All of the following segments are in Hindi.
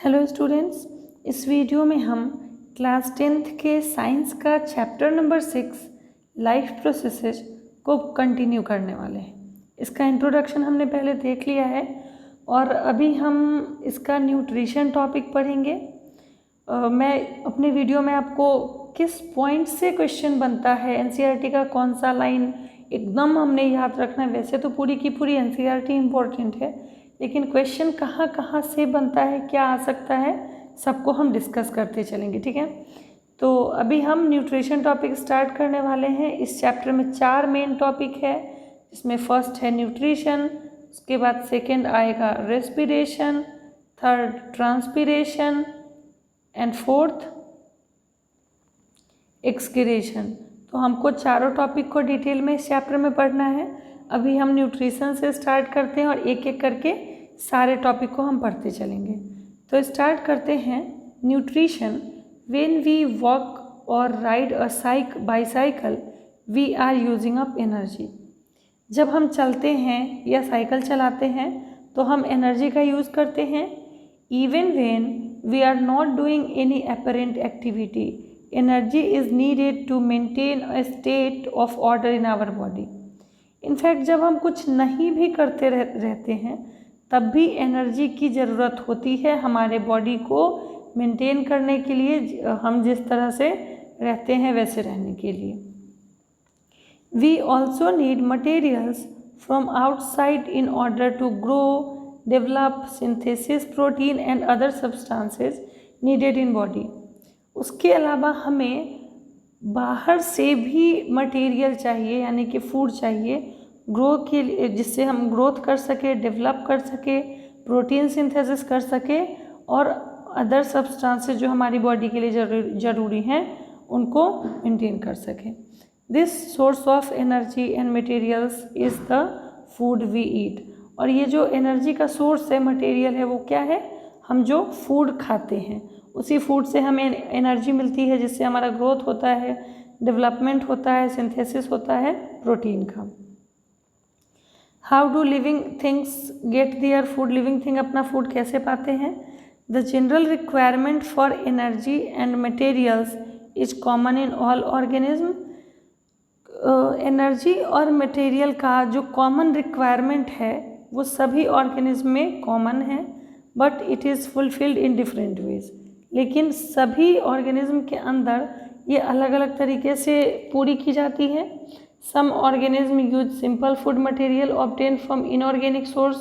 हेलो स्टूडेंट्स, इस वीडियो में हम क्लास 10th के साइंस का चैप्टर नंबर 6 लाइफ प्रोसेसेस को कंटिन्यू करने वाले हैं। इसका इंट्रोडक्शन हमने पहले देख लिया है और अभी हम इसका न्यूट्रिशन टॉपिक पढ़ेंगे। मैं अपने वीडियो में आपको किस पॉइंट से क्वेश्चन बनता है, एनसीईआरटी का कौन सा लाइन एकदम हमने याद रखना है। वैसे तो पूरी की पूरी एनसीईआरटी इम्पोर्टेंट है, लेकिन क्वेश्चन कहाँ कहाँ से बनता है, क्या आ सकता है, सबको हम डिस्कस करते चलेंगे। ठीक है, तो अभी हम न्यूट्रिशन टॉपिक स्टार्ट करने वाले हैं। इस चैप्टर में 4 मेन टॉपिक है, जिसमें फर्स्ट है न्यूट्रिशन, उसके बाद सेकंड आएगा respiration, third transpiration and fourth excretion. तो हमको चारों टॉपिक को डिटेल में इस चैप्टर में पढ़ना है। अभी हम न्यूट्रिशन से स्टार्ट करते हैं और एक एक करके सारे टॉपिक को हम पढ़ते चलेंगे। तो स्टार्ट करते हैं। Nutrition, when we walk or ride a bicycle we are using up energy. जब हम चलते हैं या साइकिल चलाते हैं तो हम एनर्जी का यूज़ करते हैं। Even when we are not doing any apparent activity, energy is needed to maintain a state of order in our body. In fact जब हम कुछ नहीं भी करते रहते हैं तब भी एनर्जी की ज़रूरत होती है हमारे बॉडी को मेंटेन करने के लिए, हम जिस तरह से रहते हैं वैसे रहने के लिए। We also need materials from outside in order to grow, develop, synthesis protein and other substances needed in body. उसके अलावा हमें बाहर से भी मटेरियल चाहिए, यानी कि फूड चाहिए ग्रो के लिए, जिससे हम ग्रोथ कर सके, डेवलप कर सके, प्रोटीन सिंथेसिस कर सके और अदर सब्सटेंसेस जो हमारी बॉडी के लिए ज़रूरी हैं उनको मेंटेन कर सके। This source of energy and materials is the food we eat. और ये जो एनर्जी का सोर्स है, मटेरियल है, वो क्या है? हम जो फूड खाते हैं उसी फूड से हमें एनर्जी मिलती है, जिससे हमारा ग्रोथ होता है, डेवलपमेंट होता है, सिंथेसिस होता है प्रोटीन का। How do living things get their food? Living thing अपना फूड कैसे पाते हैं? The general requirement for energy and materials is common in all organism. Energy और मटेरियल का जो कॉमन रिक्वायरमेंट है वो सभी ऑर्गेनिज्म में कॉमन है, but it is fulfilled in different ways. लेकिन सभी ऑर्गेनिज्म के अंदर ये अलग अलग तरीके से पूरी की जाती है। Some organism use simple food material obtain from inorganic source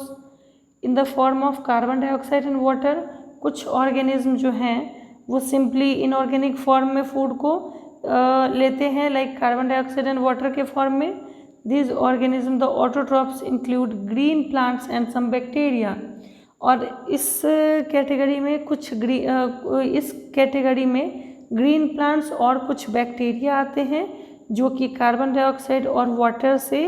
in the form of carbon dioxide and water. कुछ ऑर्गेनिज्म जो हैं वो सिंपली इनऑर्गेनिक फॉर्म में फूड को लेते हैं, like carbon dioxide and water के फॉर्म में। This organism the autotrophs include green plants and some bacteria. और इस कैटेगरी में ग्रीन प्लांट्स और कुछ बैक्टीरिया आते हैं जो कि कार्बन डाइऑक्साइड और वाटर से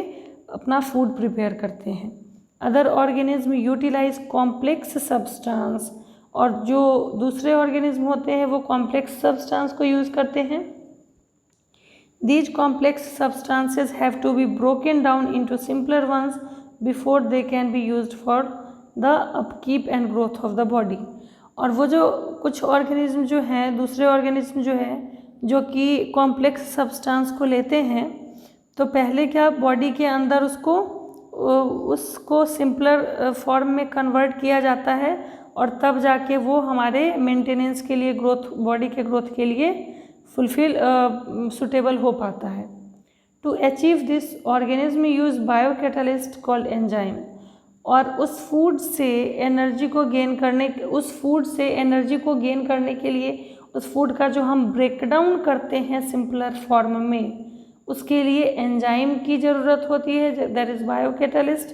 अपना फूड प्रिपेयर करते हैं। Other organism utilize complex substance, और जो दूसरे ऑर्गेनिज्म होते हैं वो कॉम्प्लेक्स सब्सटेंस को यूज़ करते हैं। These complex substances have to be broken down into simpler ones before they can be used for the upkeep and growth of the body। और वो जो कुछ ऑर्गेनिज्म जो हैं, दूसरे ऑर्गेनिज्म जो है जो कि कॉम्प्लेक्स सब्सटेंस को लेते हैं, तो पहले क्या बॉडी के अंदर उसको सिंपलर फॉर्म में कन्वर्ट किया जाता है और तब जाके वो हमारे मेंटेनेंस के लिए, ग्रोथ, बॉडी के ग्रोथ के लिए सुटेबल हो पाता है। To achieve this organism use biocatalyst called enzyme. और उस फूड से एनर्जी को गेन करने के लिए उस फूड का जो हम ब्रेकडाउन करते हैं सिंपलर फॉर्म में, उसके लिए एंजाइम की ज़रूरत होती है, that is biocatalyst.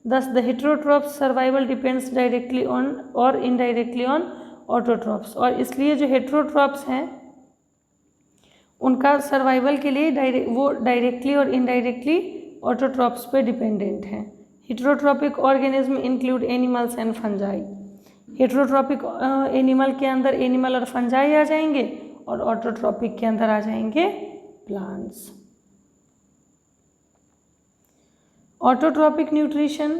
Thus the heterotrophs survival depends directly on और इनडायरेक्टली ऑन ऑटोट्रॉप्स। और इसलिए जो हेटेरोट्रॉप्स हैं उनका सर्वाइवल के लिए वो डायरेक्टली और इनडायरेक्टली ऑटोट्रॉप्स पे डिपेंडेंट हैं। Heterotrophic organism include animals and fungi. Heterotrophic animal के अंदर एनिमल और फंजाई आ जाएंगे और ऑटोट्रॉपिक के अंदर आ जाएंगे plants. Autotrophic nutrition,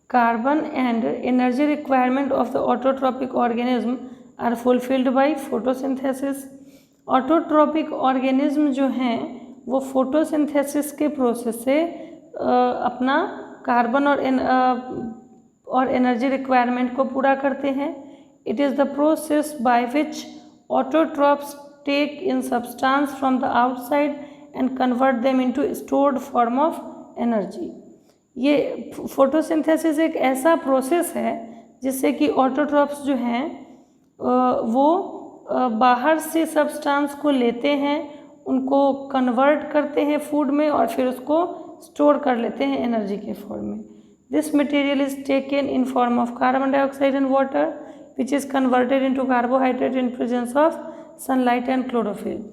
carbon and energy requirement of the autotrophic organism are fulfilled by photosynthesis। Autotrophic organism जो हैं वो फोटोसिंथेसिस के प्रोसेस से अपना कार्बन और एनर्जी रिक्वायरमेंट को पूरा करते हैं। It is the process by which autotrophs take in substance from the outside and convert them into stored form of energy. ये फोटोसिंथेसिस एक ऐसा प्रोसेस है जिससे कि ऑटोट्रॉप्स जो हैं वो बाहर से सब्सटेंस को लेते हैं, उनको कन्वर्ट करते हैं फूड में और फिर उसको स्टोर कर लेते हैं एनर्जी के फॉर्म में। This material is taken in form of carbon dioxide and water which is converted into carbohydrate in presence of sunlight and chlorophyll.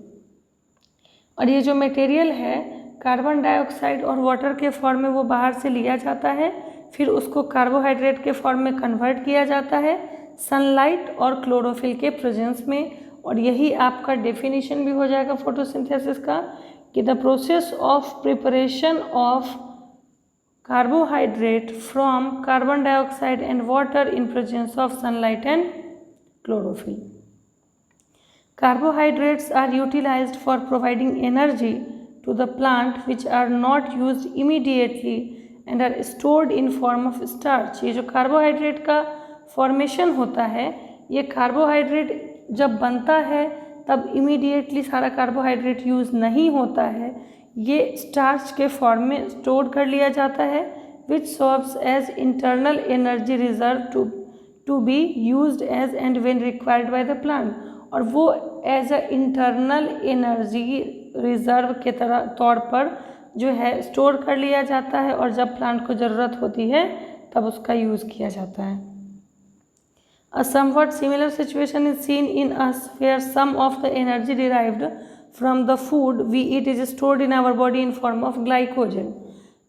और ये जो मटेरियल है कार्बन डाइऑक्साइड और वाटर के फॉर्म में वो बाहर से लिया जाता है, फिर उसको कार्बोहाइड्रेट के फॉर्म में कन्वर्ट किया जाता है सनलाइट और क्लोरोफिल के प्रेजेंस में। और यही आपका डेफिनेशन भी हो जाएगा फोटोसिंथेसिस का कि the process of preparation of carbohydrate from carbon dioxide and water in presence of sunlight and chlorophyll. Carbohydrates are utilized for providing energy to the plant which are not used immediately and are stored in form of starch। ये जो कार्बोहाइड्रेट का फॉर्मेशन होता है, ये कार्बोहाइड्रेट जब बनता है तब इमीडिएटली सारा कार्बोहाइड्रेट यूज़ नहीं होता है, ये स्टार्च के फॉर्म में स्टोर कर लिया जाता है which serves as internal energy reserve to be used as and when required by the plant. और वो as a internal energy reserve के तौर पर जो है स्टोर कर लिया जाता है और जब प्लांट को ज़रूरत होती है तब उसका यूज़ किया जाता है। A somewhat similar situation is seen in us where some of the energy derived from the food we eat is stored in our body in form of glycogen।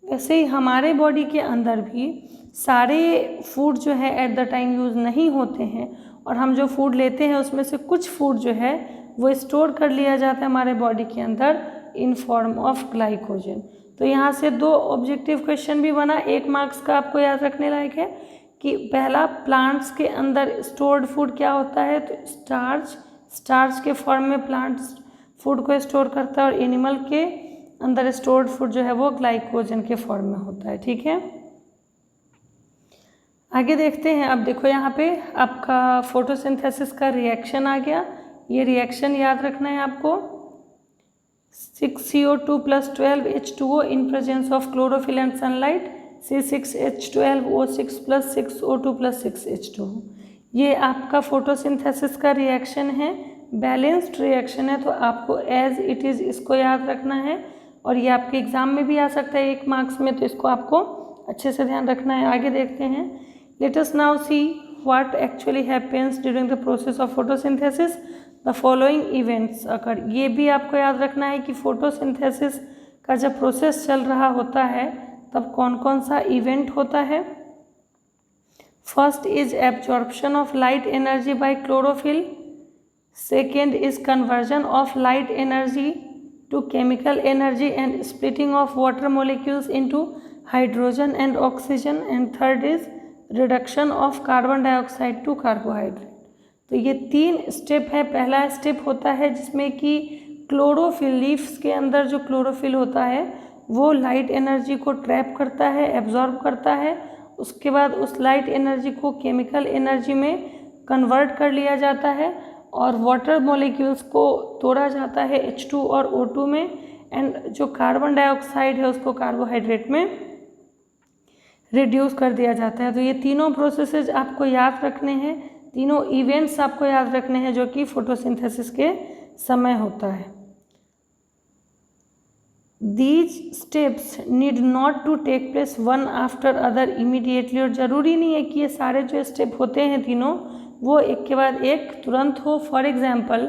वैसे ही हमारे बॉडी के अंदर भी सारे फूड जो है एट द टाइम यूज़ नहीं होते हैं और हम जो फूड लेते हैं उसमें से कुछ फूड जो है वो स्टोर कर लिया जाता है हमारे बॉडी के अंदर इन फॉर्म ऑफ ग्लाइकोजन। तो यहाँ से दो ऑब्जेक्टिव क्वेश्चन भी बना, 1 मार्क्स का आपको याद रखने लायक है कि पहला प्लांट्स के अंदर स्टोर्ड फूड क्या होता है, तो स्टार्च के फॉर्म में प्लांट फूड को स्टोर करता है और एनिमल के अंदर स्टोर्ड फूड जो है वो ग्लाइकोजन के फॉर्म में होता है। ठीक है, आगे देखते हैं। अब देखो यहाँ पे आपका फोटोसिंथेसिस का रिएक्शन आ गया, ये रिएक्शन याद रखना है आपको। 6CO2 + 12H2O in presence of chlorophyll and sunlight, C6H12O6 + 6O2 + 6H2। ये आपका फोटोसिंथेसिस का रिएक्शन है, बैलेंस्ड रिएक्शन है, तो आपको एज इट इज़ इसको याद रखना है और ये आपके एग्जाम में भी आ सकता है 1 मार्क्स में, तो इसको आपको अच्छे से ध्यान रखना है। आगे देखते हैं। Let us now see what actually happens during the process of photosynthesis। The following events occur। ये भी आपको याद रखना है कि फोटोसिंथेसिस का जब प्रोसेस चल रहा होता है तब कौन कौन सा इवेंट होता है। First is absorption of light energy by chlorophyll. Second is conversion of light energy to chemical energy and splitting of water molecules into hydrogen and oxygen. And third is reduction of carbon dioxide to carbohydrate. तो ये 3 स्टेप है। पहला स्टेप होता है जिसमें कि क्लोरोफिल, लीव्स के अंदर जो क्लोरोफिल होता है वो लाइट एनर्जी को ट्रैप करता है, एब्जॉर्ब करता है। उसके बाद उस लाइट एनर्जी को केमिकल एनर्जी में कन्वर्ट कर लिया जाता है और वाटर मॉलिक्यूल्स को तोड़ा जाता है H2 और O2 में, एंड जो कार्बन डाइऑक्साइड है उसको कार्बोहाइड्रेट में रिड्यूस कर दिया जाता है। तो ये तीनों प्रोसेसेस आपको याद रखने हैं, तीनों इवेंट्स आपको याद रखने हैं जो कि फोटोसिंथेसिस के समय होता है। These steps need not to take place one after other immediately. और ज़रूरी नहीं है कि ये सारे जो स्टेप होते हैं तीनों वो एक के बाद एक तुरंत हो। For example,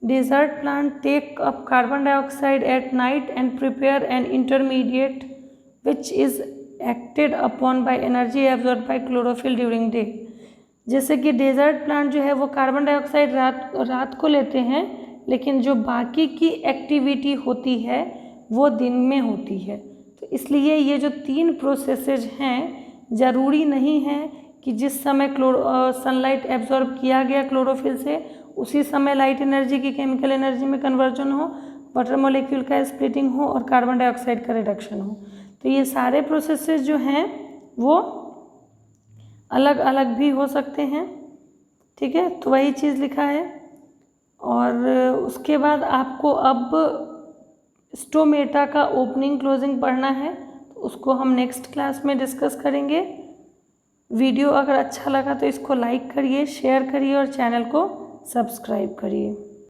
desert plant take up carbon dioxide at night and prepare an intermediate which is acted upon by energy absorb by chlorophyll during day. जैसे कि डेजर्ट प्लांट जो है वो कार्बन डाइऑक्साइड रात को लेते हैं, लेकिन जो बाकी की एक्टिविटी होती है वो दिन में होती है। तो इसलिए ये जो 3 प्रोसेसेज हैं ज़रूरी नहीं है कि जिस समय सनलाइट एब्जॉर्ब किया गया क्लोरोफिल से उसी समय लाइट एनर्जी की केमिकल एनर्जी में कन्वर्जन हो, वाटर मॉलिक्यूल का स्प्लिटिंग हो और कार्बन डाइऑक्साइड का रिडक्शन हो। तो ये सारे प्रोसेसेस जो हैं वो अलग अलग भी हो सकते हैं, ठीक है। तो वही चीज़ लिखा है। और उसके बाद आपको अब स्टोमेटा का ओपनिंग क्लोजिंग पढ़ना है, तो उसको हम नेक्स्ट क्लास में डिस्कस करेंगे। वीडियो अगर अच्छा लगा तो इसको लाइक करिए, शेयर करिए और चैनल को सब्सक्राइब करिए।